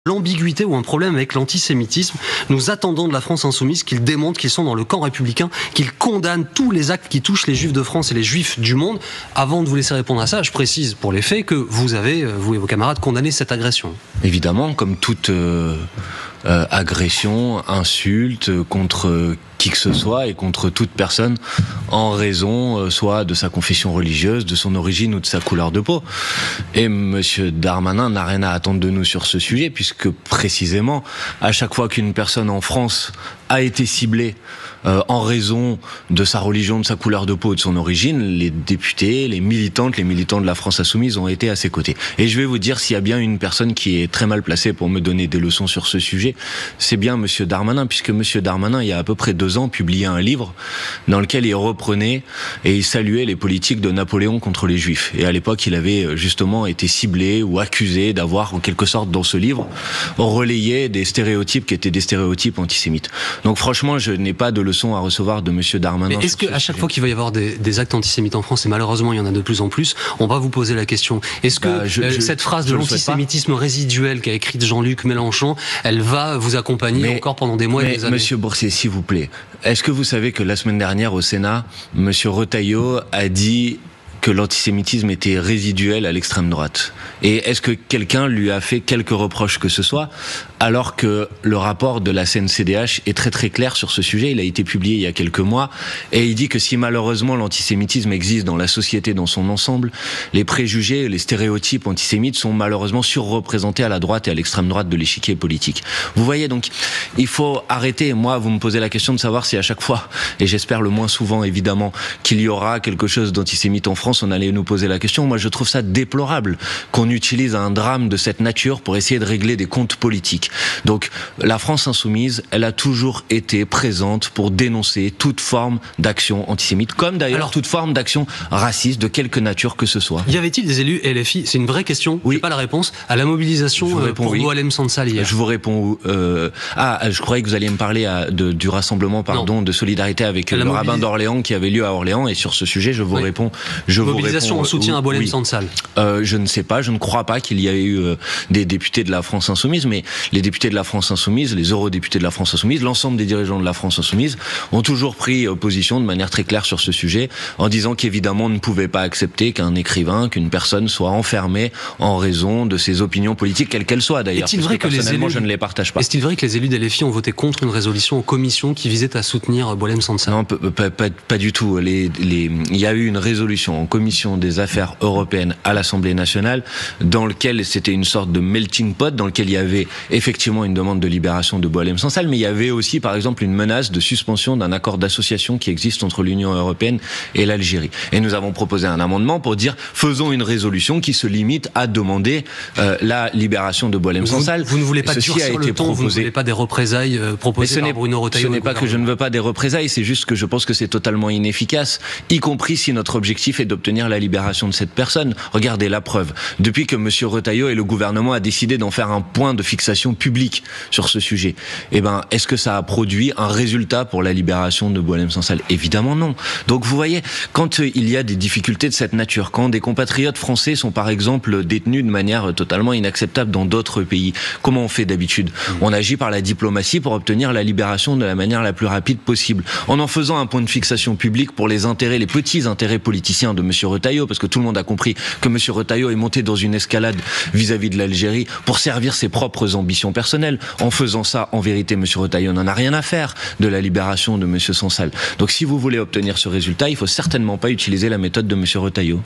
l'ambiguïté ou un problème avec l'antisémitisme. Nous attendons de la France insoumise qu'ils démontrent qu'ils sont dans le camp républicain, qu'ils condamnent tous les actes qui touchent les Juifs de France et les Juifs du monde. Avant de vous laisser répondre à ça, je précise pour les faits que vous avez, vous et vos camarades, condamné cette agression. Évidemment, comme toute agression, insulte contre qui que ce soit et contre toute personne en raison soit de sa confession religieuse, de son origine ou de sa couleur de peau. Et monsieur Darmanin n'a rien à attendre de nous sur ce sujet, puisque précisément, à chaque fois qu'une personne en France a été ciblée en raison de sa religion, de sa couleur de peau, de son origine, les députés, les militantes, les militants de la France insoumise ont été à ses côtés. Et je vais vous dire, s'il y a bien une personne qui est très mal placée pour me donner des leçons sur ce sujet, c'est bien monsieur Darmanin, puisque monsieur Darmanin, il y a à peu près 2 ans, publiait un livre dans lequel il reprenait et il saluait les politiques de Napoléon contre les Juifs. Et à l'époque, il avait justement été ciblé ou accusé d'avoir, en quelque sorte, dans ce livre, relayé des stéréotypes qui étaient des stéréotypes antisémites. Donc franchement, je n'ai pas de leçon à recevoir de monsieur Darmanin. Mais est-ce qu'à chaque fois qu'il va y avoir des actes antisémites en France, et malheureusement il y en a de plus en plus, on va vous poser la question, est-ce que cette phrase de l'antisémitisme résiduel qu'a écrite Jean-Luc Mélenchon, elle va vous accompagner encore pendant des mois et des années? Monsieur Boursier, s'il vous plaît, est-ce que vous savez que la semaine dernière au Sénat, monsieur Retailleau a dit que l'antisémitisme était résiduel à l'extrême droite? Et est-ce que quelqu'un lui a fait quelques reproches que ce soit, alors que le rapport de la CNCDH est très très clair sur ce sujet? Il a été publié il y a quelques mois, et il dit que si malheureusement l'antisémitisme existe dans la société dans son ensemble, les préjugés, les stéréotypes antisémites sont malheureusement surreprésentés à la droite et à l'extrême droite de l'échiquier politique. Vous voyez, donc il faut arrêter. Moi, vous me posez la question de savoir si à chaque fois, et j'espère le moins souvent évidemment, qu'il y aura quelque chose d'antisémite en France, on allait nous poser la question. Moi, je trouve ça déplorable qu'on utilise un drame de cette nature pour essayer de régler des comptes politiques. Donc, la France insoumise, elle a toujours été présente pour dénoncer toute forme d'action antisémite, comme d'ailleurs toute forme d'action raciste de quelque nature que ce soit. Y avait-il des élus LFI, c'est une vraie question, oui, j'ai pas la réponse, à la mobilisation pour Boualem Sansal hier? Je vous réponds. Je croyais que vous alliez me parler du rassemblement, de solidarité avec le rabbin d'Orléans qui avait lieu à Orléans, et sur ce sujet, je vous réponds. Mobilisation en soutien à Boualem Sansal. Je ne sais pas, je ne crois pas qu'il y ait eu des députés de la France insoumise, mais les députés de la France insoumise, les eurodéputés de la France insoumise, l'ensemble des dirigeants de la France insoumise ont toujours pris position de manière très claire sur ce sujet, en disant qu'évidemment on ne pouvait pas accepter qu'un écrivain, qu'une personne soit enfermée en raison de ses opinions politiques, quelles qu'elles soient d'ailleurs. Est-il vrai que personnellement, je ne les partage pas. Est-il vrai que les élus des LFI ont voté contre une résolution en commission qui visait à soutenir Boualem Sansal? Non, pas du tout. Il y a eu une résolution en commission des affaires européennes à l'Assemblée nationale, dans lequel c'était une sorte de melting pot, dans lequel il y avait effectivement une demande de libération de Boualem Sansal, mais il y avait aussi par exemple une menace de suspension d'un accord d'association qui existe entre l'Union européenne et l'Algérie. Et nous avons proposé un amendement pour dire, faisons une résolution qui se limite à demander la libération de Boualem Sansal. Vous ne voulez pas durcir le ton, vous ne voulez pas des représailles proposées par Bruno Retailleau? Ce n'est pas que je ne veux pas des représailles, c'est juste que je pense que c'est totalement inefficace, y compris si notre objectif est d'obtenir la libération de cette personne. Regardez la preuve. Depuis que monsieur Retailleau et le gouvernement a décidé d'en faire un point de fixation publique sur ce sujet, est-ce que ça a produit un résultat pour la libération de Boualem Sansal? Évidemment non. Donc vous voyez, quand il y a des difficultés de cette nature, quand des compatriotes français sont par exemple détenus de manière totalement inacceptable dans d'autres pays, comment on fait d'habitude? On agit par la diplomatie pour obtenir la libération de la manière la plus rapide possible, en faisant un point de fixation public pour les petits intérêts politiciens de monsieur Retailleau, parce que tout le monde a compris que monsieur Retailleau est monté dans une escalade vis-à-vis de l'Algérie pour servir ses propres ambitions personnelles. En faisant ça, en vérité, monsieur Retailleau n'en a rien à faire de la libération de monsieur Sansal. Donc si vous voulez obtenir ce résultat, il faut certainement pas utiliser la méthode de monsieur Retailleau.